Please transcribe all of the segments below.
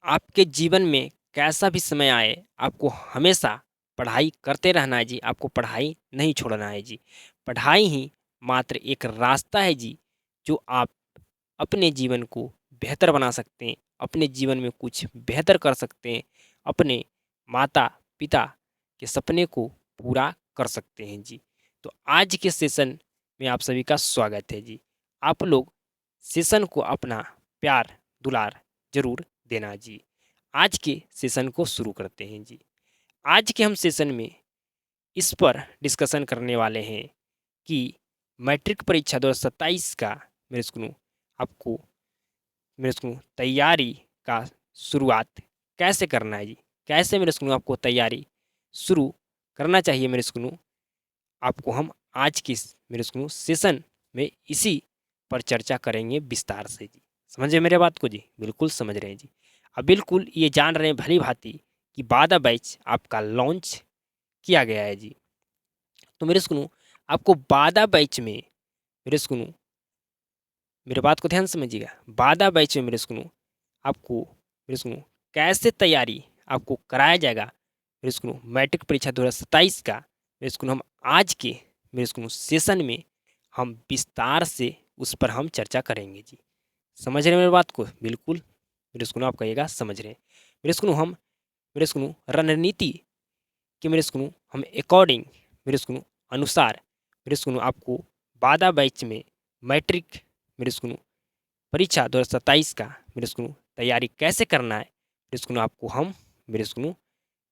आपके जीवन में कैसा भी समय आए, आपको हमेशा पढ़ाई करते रहना है जी, आपको पढ़ाई नहीं छोड़ना है जी। पढ़ाई ही मात्र एक रास्ता है जी, जो आप अपने जीवन को बेहतर बना सकते हैं, अपने जीवन में कुछ बेहतर कर सकते हैं, अपने माता-पिता के सपने को पूरा कर सकते हैं जी। तो आज के सेशन में आप सभी का स्वागत है जी। आप लोग सेशन को अपना प्यार, दुलार ज़रूर देना जी। आज के सेशन को शुरू करते हैं जी। आज के हम सेशन में इस पर डिस्कशन करने वाले हैं कि मैट्रिक परीक्षा 2027 का मेरे स्कूल आपको मेरे स्कूल तैयारी का शुरुआत कैसे करना है जी? कैसे मेरे स्कूल आपको तैयारी शुरू करना चाहिए मेरे स्कूल आपको हम आज की मेरे स्कूल सेशन में इसी पर चर्चा करेंगे विस्तार से जी। समझे मेरे बात को जी? बिल्कुल समझ रहे हैं जी। अब बिल्कुल ये जान रहे हैं भली-भाँति कि बादा बैच आपका लॉन्च किया गया है जी। तो मेरे सुनो, आपको बादा बैच में मेरे सुनो, मेरे बात को ध्यान से समझिएगा। बादा बैच में मेरे सुनो, आपको मेरे सुनो कैसे तैयारी आपको कराया जाएगा मेरे सुनो मैट्रिक परीक्षा 2027 का मेरे सुनो हम आज के मेरे सुनो सेशन में हम विस्तार से उस पर हम चर्चा करेंगे जी। समझ रहे हैं मेरी बात को? बिल्कुल मेरे सुनो आप कहिएगा समझ रहे हैं। मेरे सुनो हम मेरे सुनो रणनीति कि मेरे सुनो हम अकॉर्डिंग मेरे सुनो अनुसार मेरे सुनो आपको बादा बैच में मैट्रिक मेरे सुनो परीक्षा 2027 का मेरे सुनो तैयारी कैसे करना है मेरे सुनो आपको हम मेरे सुनो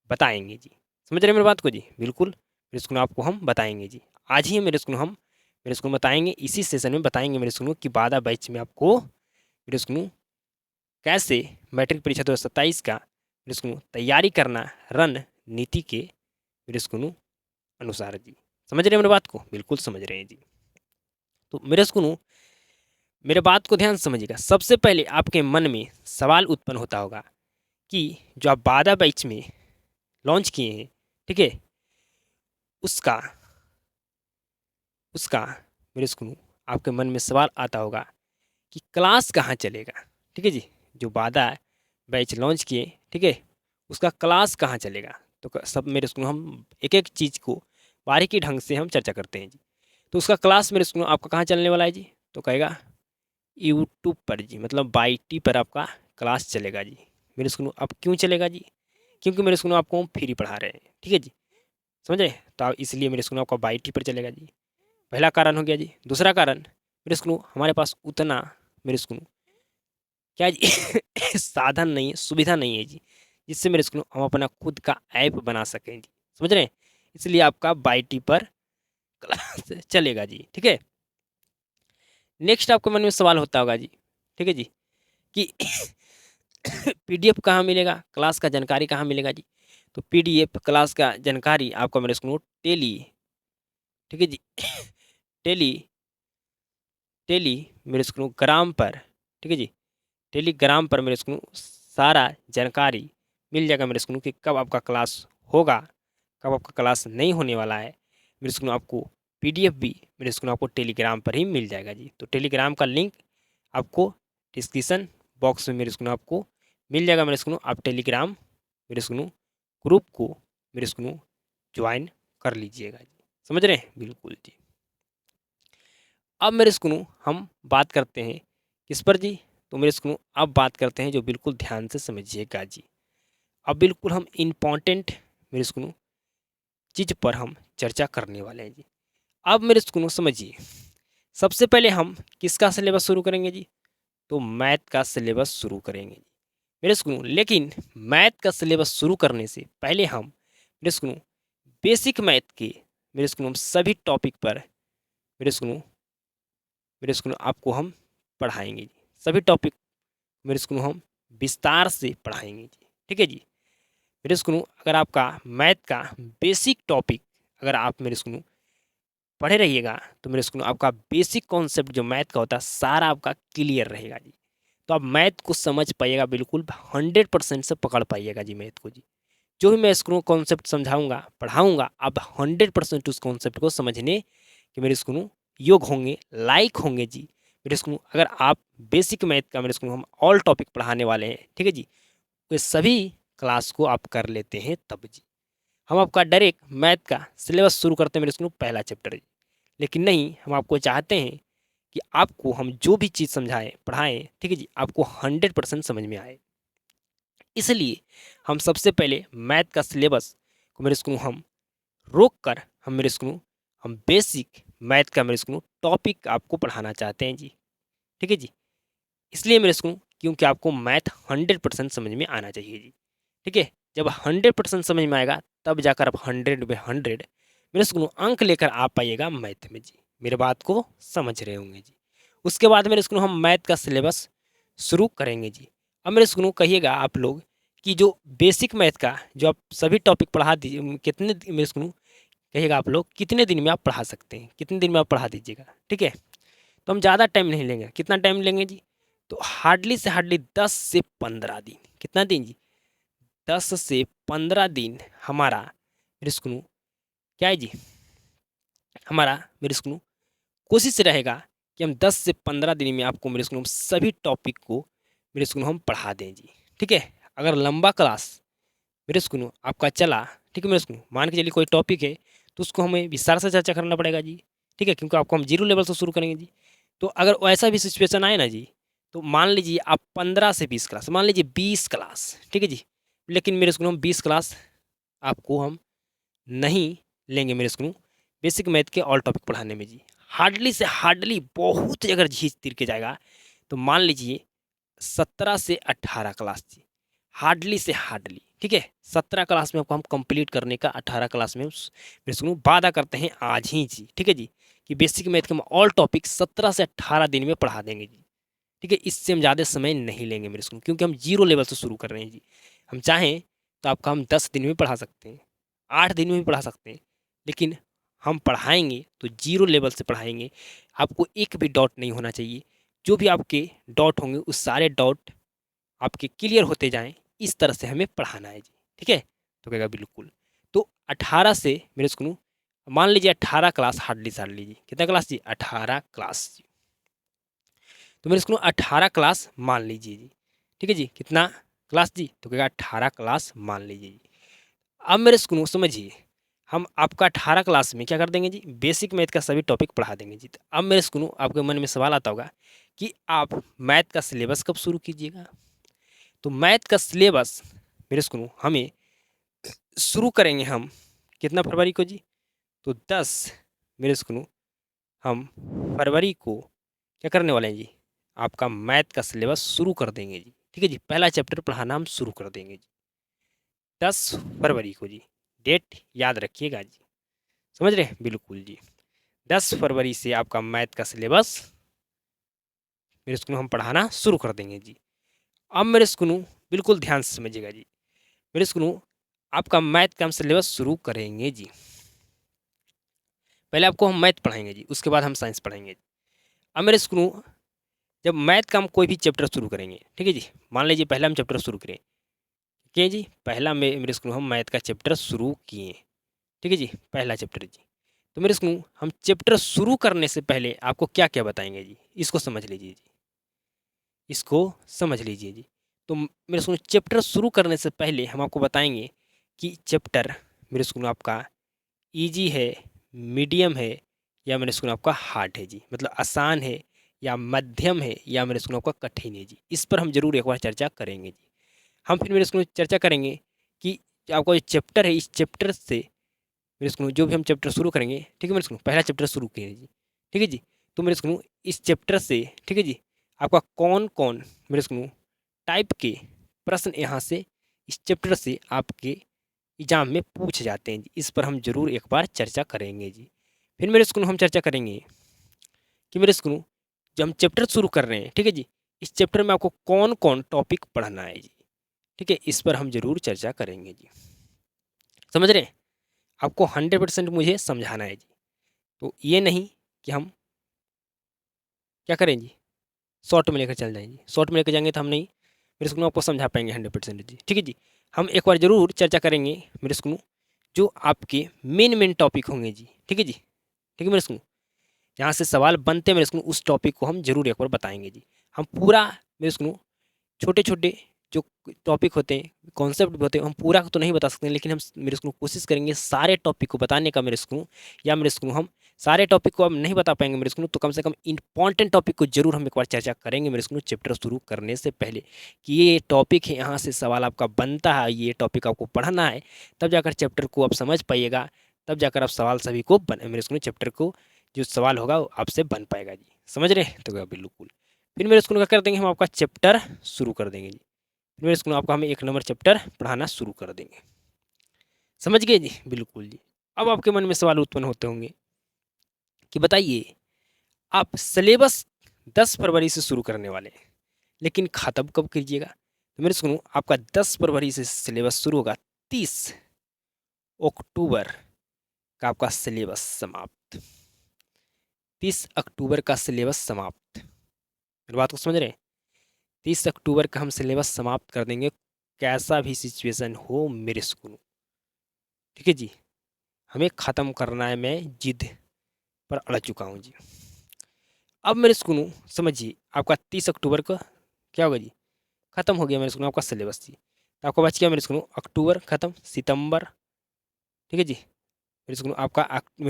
बताएंगे जी। समझ रहे हैं मेरी बात को जी? बिल्कुल मेरे सुनो आपको हम बताएंगे जी। आज ही मेरे सुनो हम मेरे सुनो बताएंगे, इसी सेशन में बताएंगे मेरे सुनो कि बादा बैच में आपको मेरे सुनो कैसे मैट्रिक परीक्षा 2027 का मेरे सुनो तैयारी करना रणनीति के मेरे सुनो अनुसार जी। समझ रहे हैं मेरी बात को? बिल्कुल समझ रहे हैं जी। तो मेरे सुनो, मेरे बात को ध्यान से समझिएगा। सबसे पहले आपके मन में सवाल उत्पन्न होता होगा कि जो आप बादा बैच में लॉन्च किए हैं, ठीक है? उसका उसका मेरे सुनो आपके मन में सवाल आता होगा कि क्लास कहाँ चलेगा? ठीक है जी? जो बादा बैच लॉन्च किए, ठीक है? उसका क्लास कहाँ चलेगा? तो सब मेरे सुनो हम एक-एक चीज़ को बारीकी ढंग से हम चर्चा करते हैं जी। तो उसका क्लास मेरे सुनो आपका कहाँ चलने वाला है जी? तो कहेगा यूट्यूब पर जी, मतलब वाईटी पर आपका क्लास चलेगा जी। मेरे सुनो अब क्यों चलेगा जी? क्योंकि मेरे सुनो आपको हम फ्री पढ़ा रहे हैं, ठीक है जी? समझ रहे? तो आप इसलिए मेरे सुनो आपका वाईटी पर चलेगा जी। पहला कारण हो गया जी। दूसरा कारण मेरे सुनो हमारे पास उतना मेरे सुनो क्या जी साधन नहीं है, सुविधा नहीं है जी, जिससे मेरे सुनो हम अपना खुद का ऐप बना सकें जी। समझ रहे हैं? इसलिए आपका वाईटी पर क्लास चलेगा जी, ठीक है? नेक्स्ट आपके मन में सवाल होता होगा जी, ठीक है जी, कि पीडीएफ कहाँ मिलेगा? क्लास का जानकारी कहाँ मिलेगा जी? तो पीडीएफ क्लास का जानकारी आपको मेरे सुनो टेली, ठीक है जी? टेली टेली मेरे सुनो ग्राम पर, ठीक है जी? टेलीग्राम पर मेरे सुनो सारा जानकारी मिल जाएगा मेरे सुनो कि कब आपका क्लास होगा, कब आपका क्लास नहीं होने वाला है। मेरे सुनो आपको पीडीएफ भी मेरे सुनो आपको टेलीग्राम पर ही मिल जाएगा जी। तो टेलीग्राम का लिंक आपको डिस्क्रिप्शन बॉक्स में मेरे सुनो आपको मिल जाएगा मेरे सुनो। आप टेलीग्राम मेरे सुनो ग्रुप को मेरे सुनो ज्वाइन कर लीजिएगा जी। समझ रहे हैं? बिल्कुल जी। अब मेरे सुनो हम बात करते हैं किस पर जी? तो मेरे सुनो अब बात करते हैं जो बिल्कुल ध्यान से समझिएगा जी। अब बिल्कुल हम इम्पोर्टेंट मेरे सुनो चीज़ पर हम चर्चा करने वाले हैं जी। अब मेरे सुनो समझिए, सबसे पहले हम किसका सिलेबस शुरू करेंगे जी? तो मैथ का सिलेबस शुरू करेंगे जी। मेरे सुनो, लेकिन मैथ का सिलेबस शुरू करने से पहले हम मेरे सुनो बेसिक मैथ के मेरे सुनो हम सभी टॉपिक पर मेरे सुनो आपको हम पढ़ाएंगे जी। सभी टॉपिक मेरे सुनो हम विस्तार से पढ़ाएंगे जी, ठीक है जी? मेरे सुनो अगर आपका मैथ का बेसिक टॉपिक अगर आप मेरे सुनो पढ़े रहिएगा तो मेरे सुनो आपका बेसिक कॉन्सेप्ट जो मैथ का होता है सारा आपका क्लियर रहेगा जी। तो आप मैथ को समझ पाइएगा, बिल्कुल 100% से पकड़ पाइएगा जी मैथ को जी। जो भी मैं इसको कॉन्सेप्ट समझाऊंगा पढ़ाऊंगा आप 100% उस कॉन्सेप्ट को समझने कि मेरे स्कूल योग होंगे, लाइक होंगे जी। मेरे स्कूल अगर आप बेसिक मैथ का मेरे स्कूल हम ऑल टॉपिक पढ़ाने वाले हैं, ठीक है जी? वे सभी क्लास को आप कर लेते हैं तब जी। हम आपका डायरेक्ट मैथ का सिलेबस शुरू करते हैं मेरे स्कूल पहला चैप्टर जी, लेकिन नहीं, हम आपको चाहते हैं कि आपको हम जो भी चीज़ समझाएं पढ़ाएं, ठीक है जी, आपको 100% समझ में आए। इसलिए हम सबसे पहले मैथ का सिलेबस को मेरे स्कूल हम रोक कर हम मेरे स्कूल हम बेसिक मैथ का मेरे स्कूल टॉपिक आपको पढ़ाना चाहते हैं जी, ठीक है जी। इसलिए मेरे स्कूल क्योंकि आपको मैथ 100% समझ में आना चाहिए जी, ठीक है। जब 100% समझ में आएगा तब जाकर आप 100/100 मेरे स्कूल अंक लेकर आ पाइएगा मैथ में जी। मेरे बात को समझ रहे होंगे जी। उसके बाद मेरे स्कूल हम मैथ का सिलेबस शुरू करेंगे जी। अब मेरे स्कूल कहिएगा आप लोग कि जो बेसिक मैथ का जो आप सभी टॉपिक पढ़ा दीजिए, कितने मेरे स्कूल कहिएगा आप लोग कितने दिन में आप पढ़ा सकते हैं, कितने दिन में आप पढ़ा दीजिएगा, ठीक है। तो हम ज़्यादा टाइम नहीं लेंगे। कितना टाइम लेंगे जी? तो हार्डली से हार्डली 10 से 15 दिन। कितना दिन जी? 10 से 15 दिन हमारा मेरे स्कूल क्या है जी, हमारा मेरे स्कूल कोशिश रहेगा कि हम 10 से 15 दिन में आपको मेरे स्कूल सभी टॉपिक को मेरे स्कूल हम पढ़ा दें जी, ठीक है। अगर लंबा क्लास मेरे स्कूल आपका चला, ठीक है मेरे स्कूल, मान के चलिए कोई टॉपिक है तो उसको हमें विस्तार से चर्चा करना पड़ेगा जी, ठीक है, क्योंकि आपको हम जीरो लेवल से शुरू करेंगे जी। तो अगर ऐसा भी सिचुएशन आए ना जी, तो मान लीजिए आप 15 से 20 क्लास, मान लीजिए 20 क्लास, ठीक है जी, लेकिन मेरे स्कूल हम 20 क्लास आपको हम नहीं लेंगे मेरे स्कूल बेसिक मैथ के ऑल टॉपिक पढ़ाने में जी। हार्डली से हार्डली बहुत अगर झींच तिर के जाएगा तो मान लीजिए 17 से 18 क्लास जी, हार्डली से हार्डली, ठीक है। 17 क्लास में आपको हम कंप्लीट करने का 18 क्लास में मेरे स्कूल वादा करते हैं आज ही जी, ठीक है जी, कि बेसिक मैथ के हम ऑल टॉपिक 17 से 18 दिन में पढ़ा देंगे जी, ठीक है। इससे हम ज़्यादा समय नहीं लेंगे मेरे स्कूल, क्योंकि हम जीरो लेवल से शुरू कर रहे हैं जी। हम चाहें तो आपका हम 10 दिन में पढ़ा सकते हैं, 8 दिन में भी पढ़ा सकते हैं, लेकिन हम पढ़ाएंगे तो जीरो लेवल से पढ़ाएंगे। आपको एक भी डॉट नहीं होना चाहिए। जो भी आपके डॉट होंगे उस सारे डॉट आपके क्लियर होते जाएं, इस तरह से हमें पढ़ाना है जी, ठीक है। तो कहेगा बिल्कुल। तो 18 से मेरे स्कूल मान लीजिए 18 क्लास हार्डली सार लीजिए, कितना क्लास जी? 18 क्लास जी। तो मेरे स्कूल 18 क्लास मान लीजिए जी, ठीक है जी। कितना क्लास जी? तो कहेगा 18 क्लास मान लीजिए जी। अब मेरे स्कूल समझिए, हम आपका 18 क्लास में क्या कर देंगे जी? बेसिक मैथ का सभी टॉपिक पढ़ा देंगे जी। तो अब मेरे स्कूल आपके मन में सवाल आता होगा कि आप मैथ का सिलेबस कब शुरू कीजिएगा? तो मैथ का सिलेबस मेरे स्कूल हमें शुरू करेंगे हम कितना फरवरी को जी? तो 10 मेरे स्कूल हम फरवरी को क्या करने वाले हैं जी? आपका मैथ का सिलेबस शुरू कर देंगे जी, ठीक है जी। पहला चैप्टर पढ़ाना हम शुरू कर देंगे जी 10 फरवरी को जी। डेट याद रखिएगा जी, समझ रहे हैं? बिल्कुल जी। 10 फरवरी से आपका मैथ का सिलेबस मेरे स्कूल हम पढ़ाना शुरू कर देंगे जी। अब मेरे स्कूल बिल्कुल ध्यान से समझिएगा जी। मेरे स्कूल आपका मैथ का हम सिलेबस शुरू करेंगे जी। पहले आपको हम मैथ पढ़ाएंगे जी, उसके बाद हम साइंस पढ़ाएंगे। अब मेरे स्कूल जब मैथ का हम कोई भी चैप्टर शुरू करेंगे, ठीक है जी, मान लीजिए पहला हम चैप्टर शुरू करें, किए जी, पहला मेरे स्कूल हम मैथ का चैप्टर शुरू किए, ठीक है जी, पहला चैप्टर जी। तो मेरे स्कूल हम चैप्टर शुरू करने से पहले आपको क्या क्या बताएंगे जी, इसको समझ लीजिए जी, इसको समझ लीजिए जी। तो मेरे स्कूल चैप्टर शुरू करने से पहले हम आपको बताएंगे कि चैप्टर मेरे स्कूल आपका ईजी है, मीडियम है, या मेरे स्कूल आपका हार्ड है जी, मतलब आसान है या मध्यम है या मेरे स्कूल आपका कठिन है जी। इस पर हम जरूर एक बार चर्चा करेंगे जी। हम फिर मेरे स्कूल चर्चा करेंगे कि जो आपका जो चैप्टर है, इस चैप्टर से मेरे स्कूल जो भी हम चैप्टर शुरू करेंगे, ठीक है मेरे स्कूल पहला चैप्टर शुरू किए जी, ठीक है जी। तो मेरे स्कूल इस चैप्टर से, ठीक है जी, आपका कौन कौन मेरे स्कूल टाइप के प्रश्न यहाँ से इस चैप्टर से आपके एग्जाम में पूछ जाते हैं जी, इस पर हम जरूर एक बार चर्चा करेंगे जी। फिर मेरे स्कूल हम चर्चा करेंगे कि मेरे स्कूल जो हम चैप्टर शुरू कर रहे हैं, ठीक है जी, इस चैप्टर में आपको कौन कौन टॉपिक पढ़ना है जी, ठीक है, इस पर हम जरूर चर्चा करेंगे जी। समझ रहे हैं? आपको 100% मुझे समझाना है जी। तो ये नहीं कि हम क्या करें जी, शॉर्ट में लेकर चल जाएँ जी। शॉर्ट में लेकर जाएँगे तो हम नहीं मेरे स्कूल में आपको समझा पाएँगे 100% जी। ठीक है जी। हम एक बार ज़रूर चर्चा करेंगे मेरे स्कूल जो आपके मेन टॉपिक होंगे जी। ठीक है जी। ठीक है मेरे स्कूल, जहाँ से सवाल बनते हैं मेरे स्कूल उस टॉपिक को हम ज़रूर एक बार बताएँगे जी। हम पूरा मेरे स्कूल छोटे-छोटे जो टॉपिक होते हैं, कॉन्सेप्ट भी होते हैं, हम पूरा तो नहीं बता सकते, लेकिन हम मेरे स्कूल कोशिश करेंगे सारे टॉपिक को बताने का मेरे स्कूल, या मेरे स्कूल हम सारे टॉपिक को अब नहीं बता पाएंगे मेरे स्कूल, तो कम से कम इंपॉर्टेंट टॉपिक को जरूर हम एक बार चर्चा करेंगे मेरे स्कूल चैप्टर शुरू करने से पहले, कि ये टॉपिक है, यहाँ से सवाल आपका बनता है, ये टॉपिक आपको पढ़ना है, तब जाकर चैप्टर को आप समझ पाइएगा, तब जाकर आप सवाल सभी को बन मेरे स्कूल चैप्टर को जो सवाल होगा वो आपसे बन पाएगा जी। समझ रहे हैं? तो बिल्कुल फिर मेरे स्कूल का कर देंगे, हम आपका चैप्टर शुरू कर देंगे जी। फिर मेरे स्कूल आपका हम 1 नंबर चैप्टर पढ़ाना शुरू कर देंगे। समझ गए जी? बिल्कुल जी। अब आपके मन में सवाल उत्पन्न होते होंगे कि बताइए, आप सिलेबस 10 फरवरी से शुरू करने वाले हैं, लेकिन ख़त्म कब कीजिएगा? तो मेरे सुनो, आपका 10 फरवरी से सिलेबस शुरू होगा, 30 अक्टूबर का आपका सिलेबस समाप्त। 30 अक्टूबर का सिलेबस समाप्त। मेरी बात को समझ रहे हैं? 30 अक्टूबर का हम सिलेबस समाप्त कर देंगे, कैसा भी सिचुएशन हो मेरे स्कूल। ठीक है जी, हमें ख़त्म करना है, मैं जिद पर अड़ चुका हूँ जी। अब मेरे स्कूल समझिए, आपका 30 अक्टूबर का क्या होगा जी? ख़त्म हो गया मेरे स्कूल आपका सिलेबस जी। तो आपको बच गया मेरे स्कूल अक्टूबर ख़त्म, सितंबर, ठीक है जी, मेरे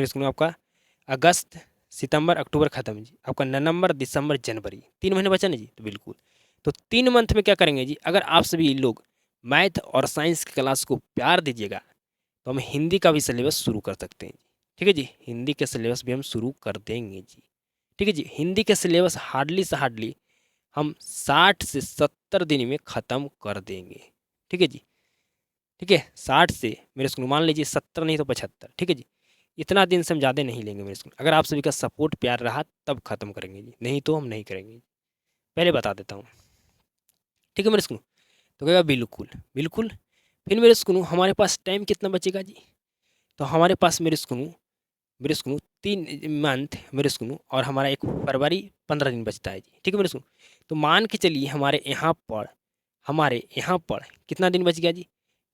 स्कूल आपका अगस्त, सितंबर, अक्टूबर ख़त्म जी। आपका नवंबर, दिसंबर, जनवरी, 3 महीने बचा ना जी। तो बिल्कुल, तो 3 मंथ में क्या करेंगे जी, अगर आप सभी लोग मैथ और साइंस की क्लास को प्यार दीजिएगा, तो हम हिंदी का भी सिलेबस शुरू कर सकते हैं जी। ठीक है जी, हिंदी के सिलेबस भी हम शुरू कर देंगे जी। ठीक है जी, हिंदी के सिलेबस हार्डली से हार्डली हम 60 से 70 दिन में ख़त्म कर देंगे। ठीक है जी, ठीक है, 60 से मेरे स्कूल मान लीजिए 70 नहीं तो 75। ठीक है जी, इतना दिन से हम ज़्यादा नहीं लेंगे मेरे स्कूल, अगर आप सभी का सपोर्ट प्यार रहा तब ख़त्म करेंगे जी, नहीं तो हम नहीं करेंगे, पहले बता देता हूँ। ठीक है मेरे स्कूल, तो कहेगा बिल्कुल बिल्कुल। फिर मेरे स्कूल हमारे पास टाइम कितना बचेगा जी? तो हमारे पास मेरे स्कूल 3 मंथ मेरे स्कूल, और हमारा 1 फरवरी 15 दिन बचता है जी। ठीक है मेरे स्कूल, तो मान के चलिए हमारे यहाँ पर कितना दिन बच गया जी?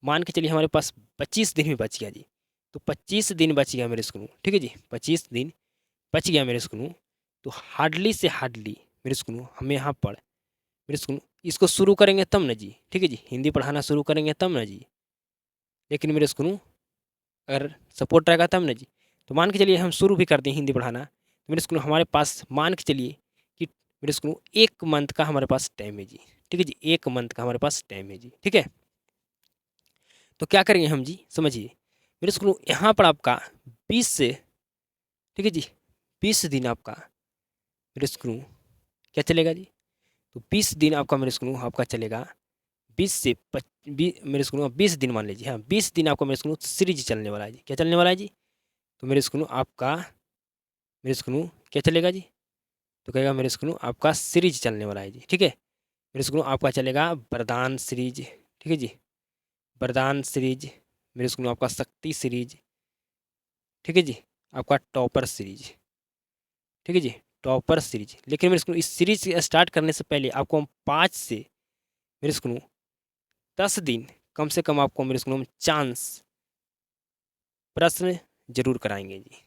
मान के चलिए हमारे पास 25 दिन भी बच गया जी। तो 25 दिन बच गया मेरे स्कूल, ठीक है जी, 25 दिन बच गया मेरे स्कूल। तो हार्डली से हार्डली मेरे स्कूल हम यहाँ पर मेरे स्कूल इसको शुरू करेंगे तब ना जी। ठीक है जी, हिंदी पढ़ाना शुरू करेंगे तब ना जी, लेकिन मेरे स्कूल अगर सपोर्ट रहेगा तब ना जी। तो मान के चलिए हम शुरू भी कर दें हिंदी पढ़ाना, तो मेरे स्कूल हमारे पास मान के चलिए कि मेरे स्कूल 1 मंथ का हमारे पास टाइम है जी। ठीक है जी, 1 मंथ का हमारे पास टाइम है जी। ठीक है, तो क्या करेंगे हम जी, समझिए मेरे स्कूल यहाँ पर आपका 20 से, ठीक है जी, 20 दिन आपका मेरे स्कूल क्या चलेगा जी? तो 20 दिन आपका मेरे स्कूल आपका चलेगा, 20 से मेरे स्कूल में 20 दिन मान लीजिए, हाँ 20 दिन आपका मेरे स्कूल सीरीज चलने वाला है जी। क्या चलने वाला है जी? तो मेरे स्कूल आपका मेरे स्कूल क्या चलेगा जी? तो कहेगा मेरे स्कूल आपका सीरीज चलने वाला है जी। ठीक है, मेरे स्कूल आपका चलेगा वरदान सीरीज, ठीक है जी, वरदान सीरीज, मेरे स्कूल आपका शक्ति सीरीज, ठीक है जी, आपका टॉपर सीरीज, ठीक है जी, टॉपर सीरीज। लेकिन मेरे स्कूल इस सीरीज स्टार्ट करने से पहले आपको हम 5 से मेरे स्कूल 10 दिन कम से कम आपको मेरे स्कूल में चांस प्रश्न जरूर कराएंगे जी।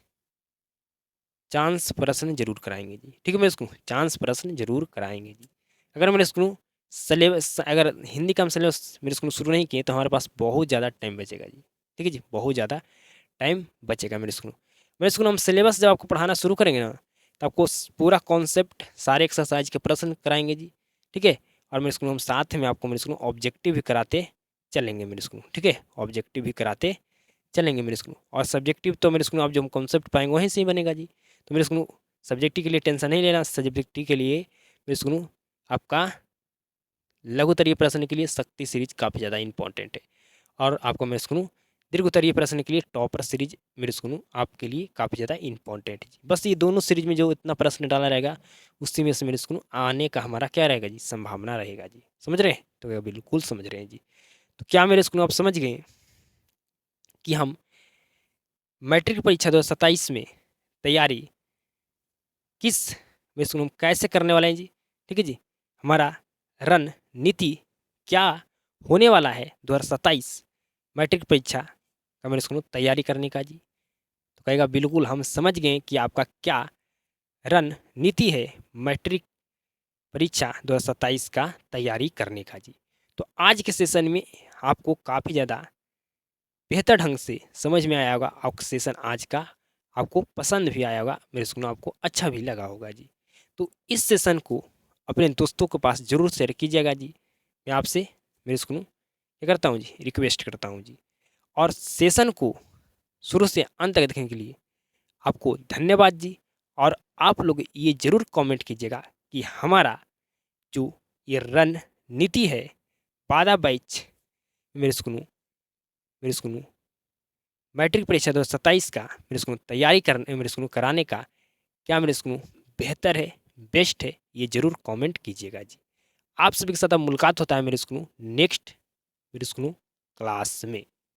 चांस प्रश्न जरूर कराएंगे जी। ठीक है मेरे स्कूल, चांस प्रश्न जरूर कराएंगे जी। अगर मेरे स्कूल सिलेबस, अगर हिंदी का हम सिलेबस मेरे स्कूल शुरू नहीं किए, तो हमारे पास बहुत ज़्यादा टाइम बचेगा जी। ठीक है जी, बहुत ज़्यादा टाइम बचेगा मेरे स्कूल हम सिलेबस जब आपको पढ़ाना शुरू करेंगे ना, तो आपको पूरा कॉन्सेप्ट सारे एक्सरसाइज के प्रश्न कराएंगे जी। ठीक है, और मेरे स्कूल हम साथ में आपको मेरे स्कूल ऑब्जेक्टिव भी कराते चलेंगे मेरे स्कूल। ठीक है, ऑब्जेक्टिव भी कराते चलेंगे मेरे स्कूल, और सब्जेक्टिव तो मेरे स्कूल आप जो हम कॉन्सेप्ट पाएंगे वहीं से ही बनेगा जी। तो मेरे स्कूल सब्जेक्टिव के लिए टेंशन नहीं लेना, सब्जेक्टिव के लिए मेरे स्कूल आपका लघुतरीय प्रश्न के लिए शक्ति सीरीज काफ़ी ज़्यादा इंपॉर्टेंट है, और आपको मेरे स्कूल दीर्घोत्तरीय प्रश्न के लिए टॉपर सीरीज मेरे स्कूल आपके लिए काफ़ी ज़्यादा इंपॉर्टेंट है। बस ये दोनों सीरीज में जो इतना प्रश्न डाला रहेगा, उसी में से मेरे स्कूल आने का हमारा क्या रहेगा जी, संभावना रहेगा जी। समझ रहे हैं? तो ये बिल्कुल समझ रहे हैं जी। तो क्या मेरे स्कूल आप समझ गए कि हम मैट्रिक परीक्षा 2027 में तैयारी किस मेरे स्कूल हम कैसे करने वाले हैं जी? ठीक है जी, हमारा रणनीति क्या होने वाला है 2027 मैट्रिक परीक्षा का मेरे स्कूल तैयारी करने का जी? तो कहेगा बिल्कुल हम समझ गए कि आपका क्या रणनीति है मैट्रिक परीक्षा 2027 का तैयारी करने का जी। तो आज के सेशन में आपको काफ़ी ज़्यादा बेहतर ढंग से समझ में आया होगा। आपका सेशन आज का आपको पसंद भी आया होगा, मेरे सुनो आपको अच्छा भी लगा होगा जी। तो इस सेशन को अपने दोस्तों के पास ज़रूर शेयर कीजिएगा जी। मैं आपसे मेरे सुनो क्या करता हूँ जी, रिक्वेस्ट करता हूँ जी। और सेशन को शुरू से अंत तक देखने के लिए आपको धन्यवाद जी। और आप लोग ये ज़रूर कमेंट कीजिएगा कि हमारा जो ये रणनीति है बारह बैच मेरे सुनो मैट्रिक परीक्षा 2027 का मेरे सुनो तैयारी करने मेरे सुनो कराने का क्या मेरे सुनो बेहतर है, बेस्ट है, ये ज़रूर कमेंट कीजिएगा जी। आप सभी के साथ अब मुलाकात होता है मेरे सुनो नेक्स्ट मेरे सुनो क्लास में।